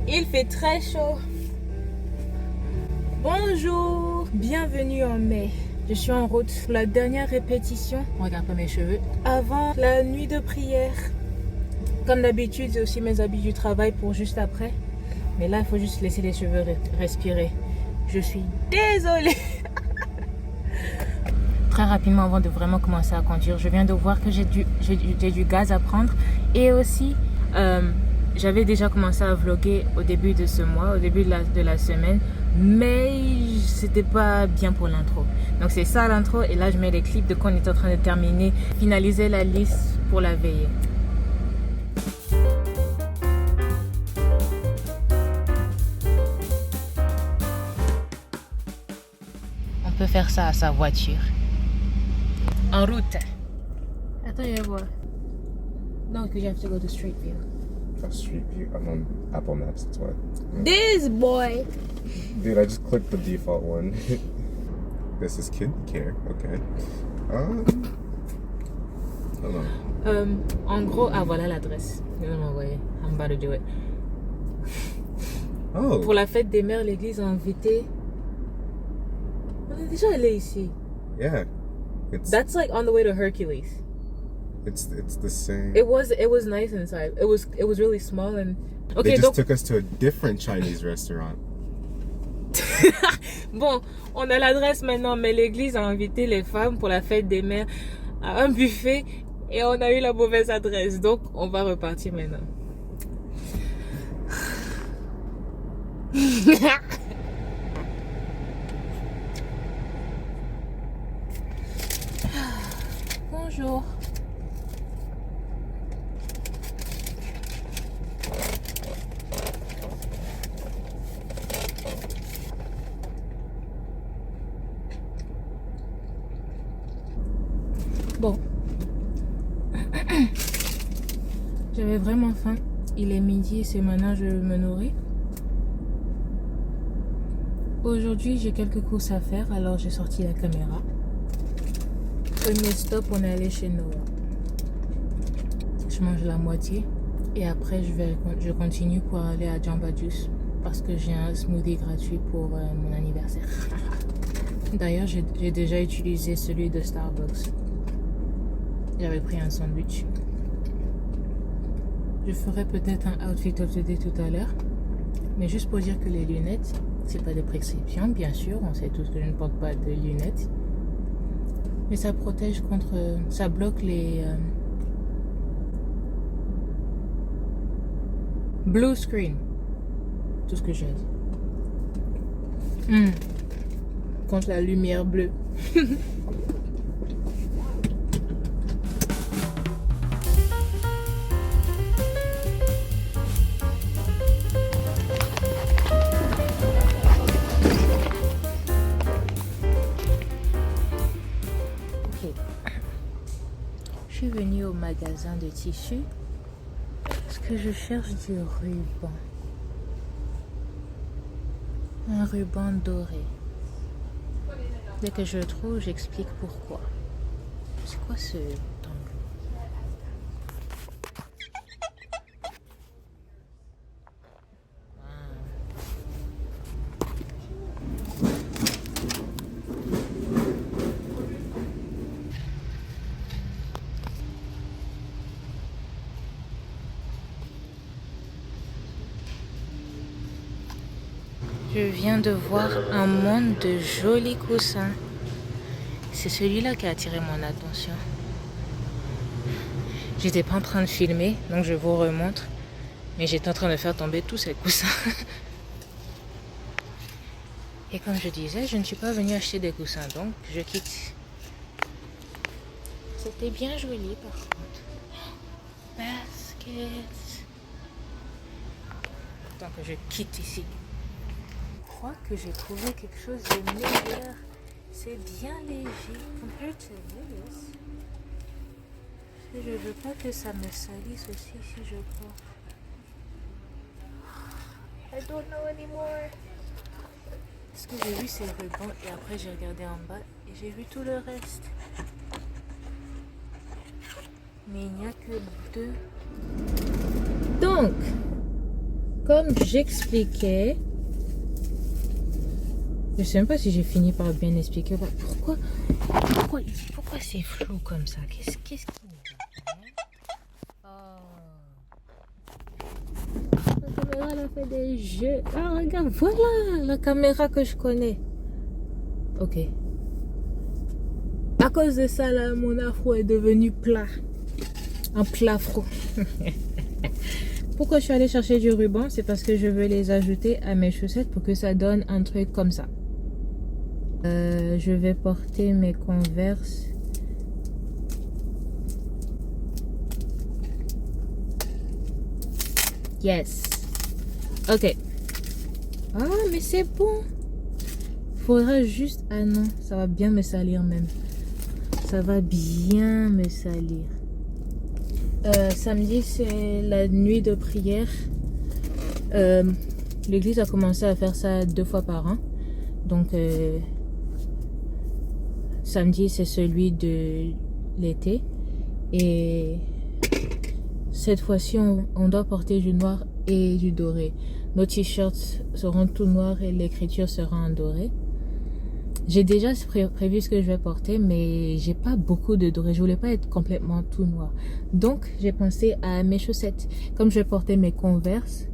Il fait très chaud. Bonjour, bienvenue en mai. Je suis en route pour la dernière répétition. Regarde pas mes cheveux. Avant la nuit de prière. Comme d'habitude, j'ai aussi mes habits du travail pour juste après. Mais là, il faut juste laisser les cheveux respirer. Je suis désolée. Très rapidement, avant de vraiment commencer à conduire, je viens de voir que j'ai du gaz à prendre. Et aussi, j'avais déjà commencé à vlogger au début de ce mois, au début de la semaine. Mais c'était pas bien pour l'intro. Donc c'est ça l'intro. Et là, je mets les clips de quand on est en train de terminer, finaliser la liste pour la veillée. On peut faire ça à sa voiture. En route. Attends, je vais voir. No, because you have to go to Street View. Oh, Street View. I'm on Apple Maps, that's why. This boy. Dude, I just clicked the default one. This is kid care. Okay. Hold on. En gros, ah voilà l'adresse. I'm about to do it. Oh. Pour la fête des mères, l'église a invité. On est déjà allé ici. Yeah. That's like on the way to Hercules. It's the same. It was nice inside. It was really small and Okay. They just took us to a different Chinese restaurant. Bon, on a l'adresse maintenant, mais l'église a invité les femmes pour la fête des mères à un buffet et on a eu la mauvaise adresse. Donc, on va repartir maintenant. Bonjour. Bon. J'avais vraiment faim. Il est midi et c'est maintenant je me nourris. Aujourd'hui, j'ai quelques courses à faire, alors j'ai sorti la caméra. Premier stop, on est allé chez Noah. Je mange la moitié et après je continue pour aller à Jamba Juice parce que j'ai un smoothie gratuit pour mon anniversaire. D'ailleurs, j'ai déjà utilisé celui de Starbucks. J'avais pris un sandwich. Je ferai peut-être un outfit of the day tout à l'heure. Mais juste pour dire que les lunettes, c'est pas des prescriptions, bien sûr. On sait tous que je ne porte pas de lunettes. Mais ça protège contre... Ça bloque les... blue screen. Tout ce que j'ai dit. Contre la lumière bleue. Je suis venue au magasin de tissus parce que je cherche du ruban. Un ruban doré. Dès que je le trouve, j'explique pourquoi. C'est quoi ce tongle? Je viens de voir un monde de jolis coussins. C'est celui-là qui a attiré mon attention. J'étais pas en train de filmer, donc je vous remontre. Mais j'étais en train de faire tomber tous ces coussins. Et comme je disais, je ne suis pas venue acheter des coussins, donc je quitte. C'était bien joli par contre. Basket. Donc je quitte ici. Je crois que j'ai trouvé quelque chose de meilleur. C'est bien léger compared to this. Je veux pas que ça me salisse aussi si je porte. I don't know anymore. Parce que j'ai vu ces rubans et après j'ai regardé en bas et j'ai vu tout le reste. Mais il n'y a que 2. Donc, comme j'expliquais, je sais même pas si j'ai fini par bien expliquer. Pourquoi c'est flou comme ça? Qu'est-ce qui oh. La caméra elle a fait des jeux. Ah regarde, voilà la caméra que je connais. Ok. À cause de ça là, mon afro est devenu plat. Un plat afro. Pourquoi je suis allée chercher du ruban? C'est parce que je veux les ajouter à mes chaussettes pour que ça donne un truc comme ça. Je vais porter mes Converse. Yes. Ok. Ah, mais c'est bon. Faudra juste... Ah non, ça va bien me salir même. Ça va bien me salir. Samedi, c'est la nuit de prière. L'église a commencé à faire ça 2 fois par an. Donc, samedi, c'est celui de l'été. Et cette fois-ci, on doit porter du noir et du doré. Nos t-shirts seront tout noirs et l'écriture sera en doré. J'ai déjà prévu ce que je vais porter, mais j'ai pas beaucoup de doré. Je voulais pas être complètement tout noir. Donc, j'ai pensé à mes chaussettes. Comme je vais porter mes Converse,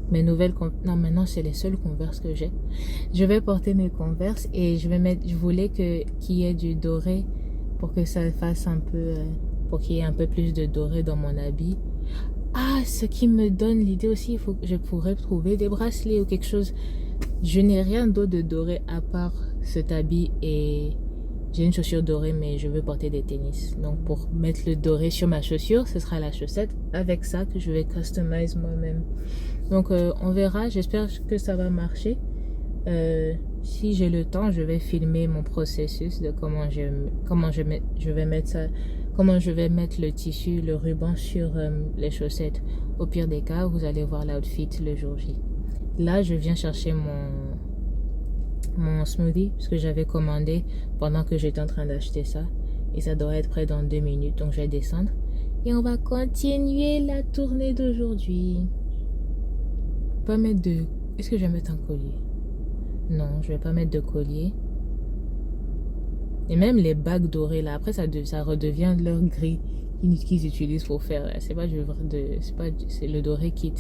mes nouvelles... Non, maintenant, c'est les seules Converse que j'ai. Je vais porter mes Converse et je voulais qu'il y ait du doré pour que ça fasse un peu... pour qu'il y ait un peu plus de doré dans mon habit. Ah, ce qui me donne l'idée aussi, il faut que je pourrais trouver des bracelets ou quelque chose. Je n'ai rien d'autre de doré à part cet habit et j'ai une chaussure dorée, mais je veux porter des tennis. Donc pour mettre le doré sur ma chaussure, ce sera la chaussette avec ça que je vais customize moi-même. Donc on verra, j'espère que ça va marcher. Si j'ai le temps, je vais filmer mon processus de comment je vais mettre ça, comment je vais mettre le tissu, le ruban sur les chaussettes. Au pire des cas, vous allez voir l'outfit le jour J. Là, je viens chercher mon smoothie parce que j'avais commandé pendant que j'étais en train d'acheter ça. Et ça doit être prêt dans 2 minutes, donc je vais descendre. Et on va continuer la tournée d'aujourd'hui. Pas mettre de... Est-ce que je vais mettre un collier? Non, je vais pas mettre de collier. Et même les bagues dorées là, après ça redevient leur gris qu'ils utilisent pour faire. C'est pas c'est le doré kit.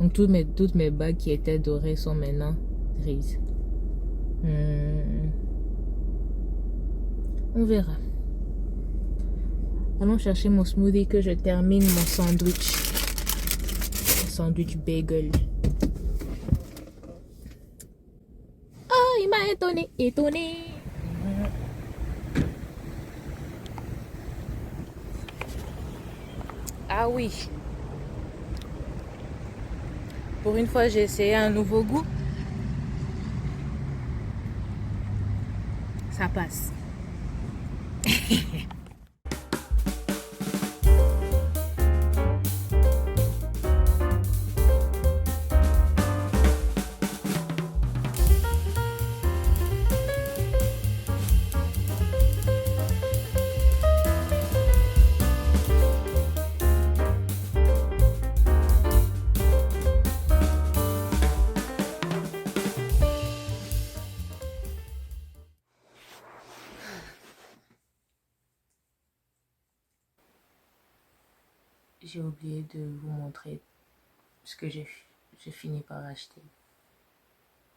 Donc toutes mes bagues qui étaient dorées sont maintenant grises. On verra. Allons chercher mon smoothie que je termine mon sandwich. Un sandwich bagel. Oh, il m'a étonné. Ah oui. Pour une fois, j'ai essayé un nouveau goût. Ça passe. J'ai oublié de vous montrer ce que j'ai fini par acheter.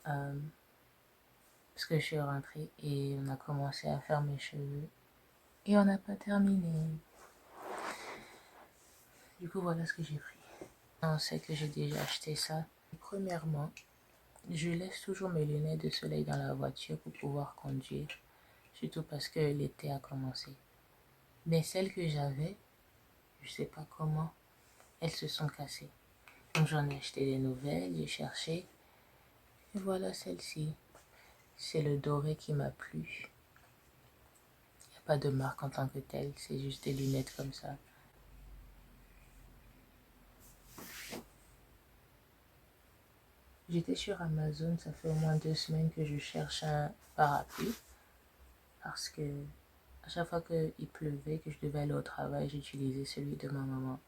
Parce que je suis rentrée et on a commencé à faire mes cheveux. Et on n'a pas terminé. Du coup, voilà ce que j'ai pris. On sait que j'ai déjà acheté ça. Premièrement, je laisse toujours mes lunettes de soleil dans la voiture pour pouvoir conduire. Surtout parce que l'été a commencé. Mais celles que j'avais, je sais pas comment, elles se sont cassées. Donc j'en ai acheté des nouvelles, j'ai cherché. Et voilà celle-ci. C'est le doré qui m'a plu. Il n'y a pas de marque en tant que telle, c'est juste des lunettes comme ça. J'étais sur Amazon, ça fait au moins 2 semaines que je cherche un parapluie. Parce que à chaque fois qu'il pleuvait, que je devais aller au travail, j'utilisais celui de ma maman.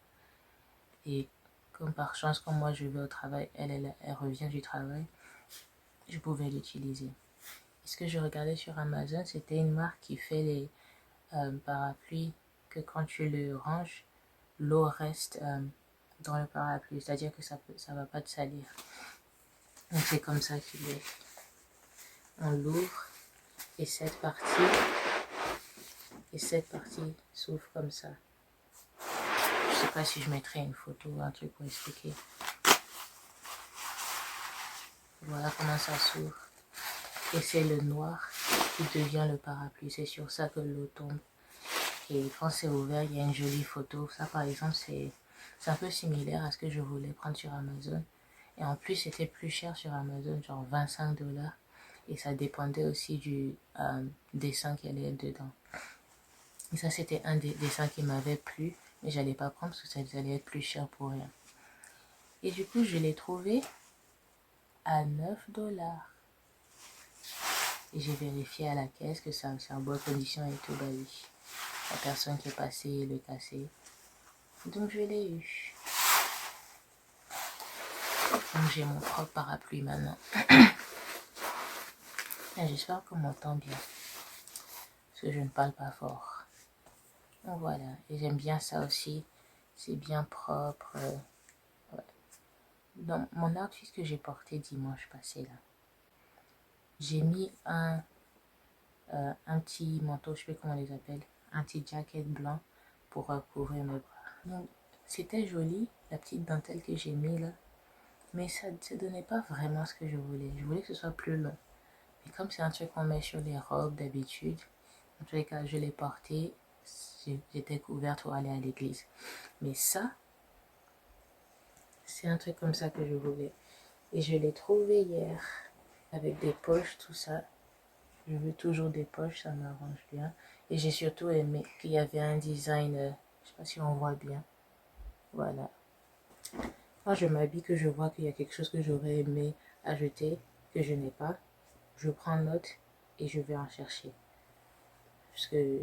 Et comme par chance, comme moi je vais au travail, elle revient du travail, je pouvais l'utiliser. Et ce que je regardais sur Amazon, c'était une marque qui fait les parapluies que quand tu le ranges, l'eau reste dans le parapluie, c'est-à-dire que ça va pas te salir. Donc c'est comme ça qu'il est. On l'ouvre et cette partie s'ouvre comme ça. Je sais pas si je mettrai une photo ou un truc pour expliquer. Voilà comment ça s'ouvre. Et c'est le noir qui devient le parapluie. C'est sur ça que l'eau tombe. Et quand c'est ouvert, il y a une jolie photo. Ça, par exemple, c'est un peu similaire à ce que je voulais prendre sur Amazon. Et en plus, c'était plus cher sur Amazon, genre 25$. Et ça dépendait aussi du dessin qu'il y avait dedans. Et ça, c'était un des dessins qui m'avait plu. Mais j'allais pas prendre parce que ça allait être plus cher pour rien. Et du coup, je l'ai trouvé à 9$. Et j'ai vérifié à la caisse que c'est en bonne condition et tout. Bah oui, la personne qui est passée le cassé. Donc je l'ai eu. Donc j'ai mon propre parapluie maintenant. J'espère qu'on m'entend bien. Parce que je ne parle pas fort. Donc voilà. Et j'aime bien ça aussi. C'est bien propre. Ouais. Dans mon outfit que j'ai porté dimanche passé là, j'ai mis un petit manteau, je sais pas comment on les appelle, un petit jacket blanc pour recouvrir mes bras. Donc c'était joli, la petite dentelle que j'ai mis là, mais ça ne donnait pas vraiment ce que je voulais. Je voulais que ce soit plus long. Et comme c'est un truc qu'on met sur les robes d'habitude, en tous les cas je l'ai porté, j'étais couverte pour aller à l'église. Mais ça, c'est un truc comme ça que je voulais. Et je l'ai trouvé hier, avec des poches, tout ça. Je veux toujours des poches, ça m'arrange bien. Et j'ai surtout aimé qu'il y avait un design, je sais pas si on voit bien. Voilà. Quand je m'habille, que je vois qu'il y a quelque chose que j'aurais aimé ajouter, que je n'ai pas, je prends note et je vais en chercher. Parce que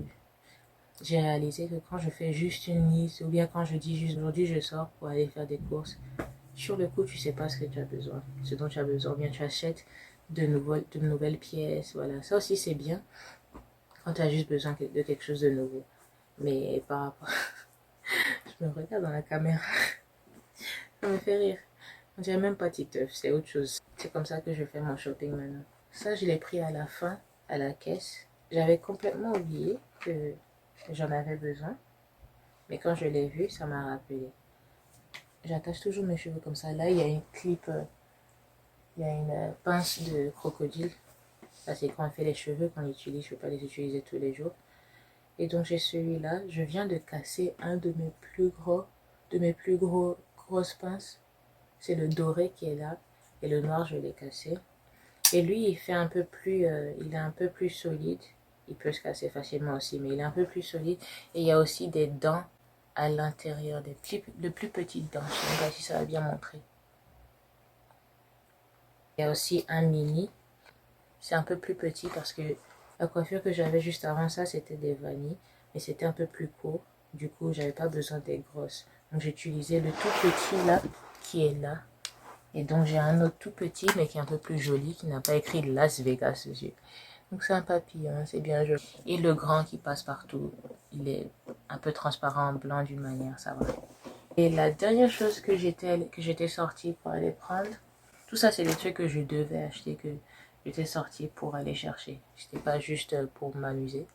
j'ai réalisé que quand je fais juste une liste, ou bien quand je dis juste aujourd'hui je sors pour aller faire des courses, sur le coup tu sais pas ce que tu as besoin, ce dont tu as besoin, ou bien tu achètes de nouvelles pièces, voilà. Ça aussi c'est bien quand tu as juste besoin de quelque chose de nouveau. Mais par rapport... je me regarde dans la caméra. Ça me fait rire. On dirait même pas Titeuf, c'est autre chose. C'est comme ça que je fais mon shopping maintenant. Ça, je l'ai pris à la fin, à la caisse. J'avais complètement oublié que j'en avais besoin. Mais quand je l'ai vu, ça m'a rappelé. J'attache toujours mes cheveux comme ça. Là, il y a une clip, il y a une pince de crocodile. Ça, c'est quand on fait les cheveux qu'on utilise. Je ne peux pas les utiliser tous les jours. Et donc, j'ai celui-là. Je viens de casser un de mes plus grosses pinces. C'est le doré qui est là. Et le noir, je l'ai cassé. Et lui, il fait un peu plus, il est un peu plus solide. Il peut se casser facilement aussi, mais il est un peu plus solide. Et il y a aussi des dents à l'intérieur, de plus petites dents. Je ne sais pas si ça va bien montrer. Il y a aussi un mini. C'est un peu plus petit parce que la coiffure que j'avais juste avant ça, c'était des vanilles. Mais c'était un peu plus court. Du coup, j'avais pas besoin des grosses. Donc, j'ai utilisé le tout petit là, qui est là. Et donc, j'ai un autre tout petit, mais qui est un peu plus joli, qui n'a pas écrit Las Vegas dessus. Donc, c'est un papillon, c'est bien joli. Et le grand qui passe partout, il est un peu transparent, blanc d'une manière, ça va. Et la dernière chose que j'étais sortie pour aller prendre, tout ça, c'est des trucs que je devais acheter, que j'étais sortie pour aller chercher. C'était pas juste pour m'amuser.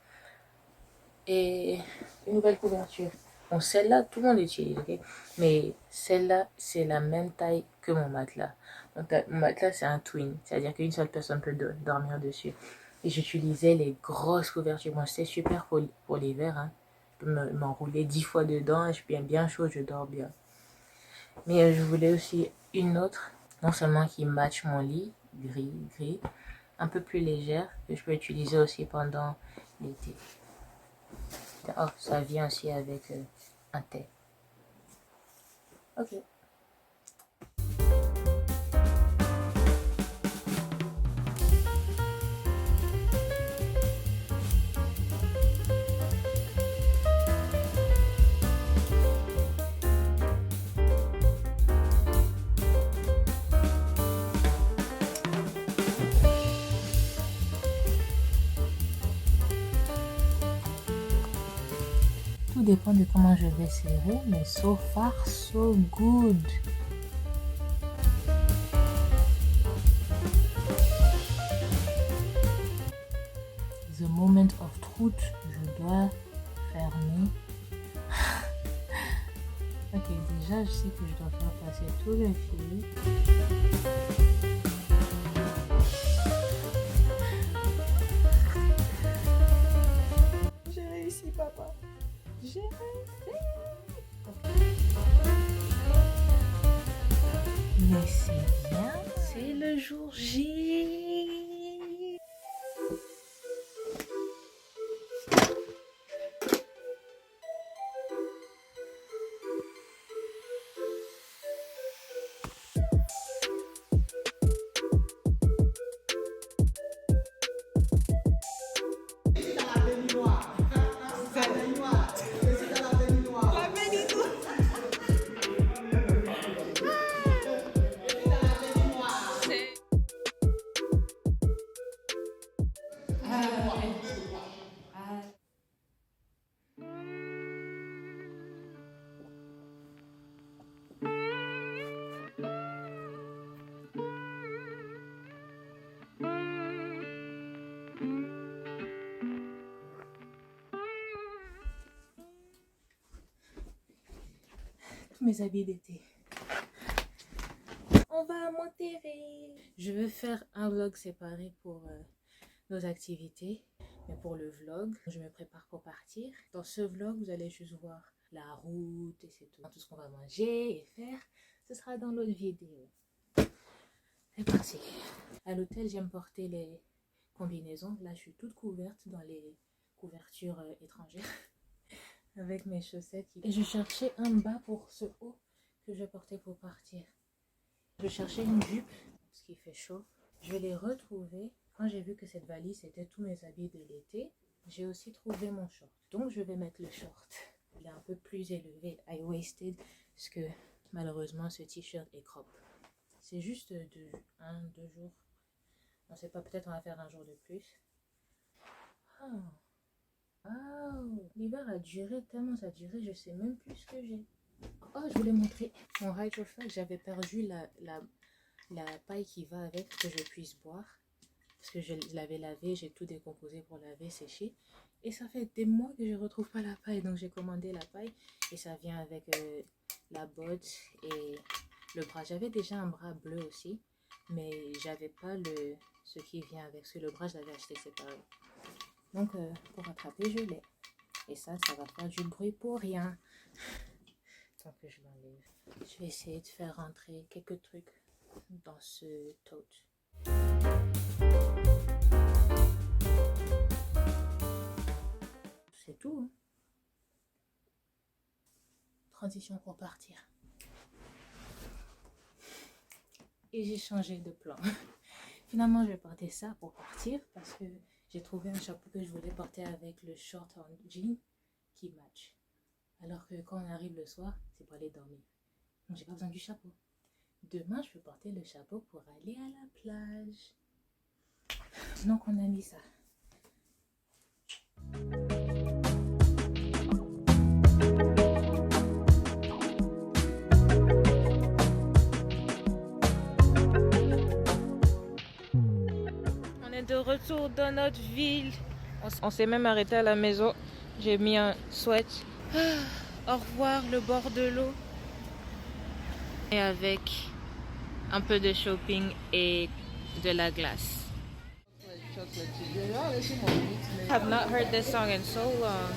Et une nouvelle couverture. Bon, celle-là, tout le monde utilise, ok? Mais celle-là, c'est la même taille que mon matelas. Donc, mon matelas, c'est un twin. C'est-à-dire qu'une seule personne peut dormir dessus. Et j'utilisais les grosses couvertures. Bon, c'était super pour l'hiver, hein. Je peux m'enrouler 10 fois dedans et je suis bien chaud, je dors bien. Mais je voulais aussi une autre, non seulement qui matche mon lit, gris, un peu plus légère, que je peux utiliser aussi pendant l'été. Oh, ça vient aussi avec un thé. Ok. dépend de comment je vais serrer, mais so far, so good. The moment of truth, je dois fermer. Ok, déjà, je sais que je dois faire passer tout le fil. J'ai réussi, papa. J'ai réussi. Mais c'est bien, c'est le jour J. Mes habits d'été. On va à Monterrey. Je veux faire un vlog séparé pour nos activités, mais pour le vlog, je me prépare pour partir. Dans ce vlog, vous allez juste voir la route et c'est tout. Tout ce qu'on va manger et faire, ce sera dans l'autre vidéo. C'est parti. À l'hôtel, j'aime porter les combinaisons. Là, je suis toute couverte dans les couvertures étrangères. Avec mes chaussettes. Et je cherchais un bas pour ce haut que je portais pour partir. Je cherchais une jupe, parce qu'il fait chaud. Je l'ai retrouvée quand j'ai vu que cette valise était tous mes habits de l'été. J'ai aussi trouvé mon short. Donc je vais mettre le short. Il est un peu plus élevé, high-waisted, parce que malheureusement ce t-shirt est crop. C'est juste 2 jours. On ne sait pas, peut-être on va faire un jour de plus. Oh. Wow, l'hiver a duré tellement ça a duré, je sais même plus ce que j'ai. Oh, je voulais montrer mon hydrofuck. J'avais perdu la paille qui va avec, que je puisse boire. Parce que je l'avais lavé, j'ai tout décomposé pour laver, sécher. Et ça fait des mois que je ne retrouve pas la paille. Donc j'ai commandé la paille et ça vient avec la botte et le bras. J'avais déjà un bras bleu aussi, mais j'avais pas ce qui vient avec. Parce que le bras, je l'avais acheté séparé. Donc, pour rattraper, je l'ai. Et ça va faire du bruit pour rien. Tant que je l'enlève. Je vais essayer de faire rentrer quelques trucs dans ce tote. C'est tout. Hein? Transition pour partir. Et j'ai changé de plan. Finalement, je vais porter ça pour partir parce que j'ai trouvé un chapeau que je voulais porter avec le short en jean qui match. Alors que quand on arrive le soir, c'est pour aller dormir. Donc j'ai pas besoin du chapeau. Demain, je peux porter le chapeau pour aller à la plage. Donc on a mis ça. De retour dans notre ville. On s'est même arrêté à la maison. J'ai mis un sweat. Au revoir le bord de l'eau. Et avec un peu de shopping et de la glace. I have not heard this song in so long.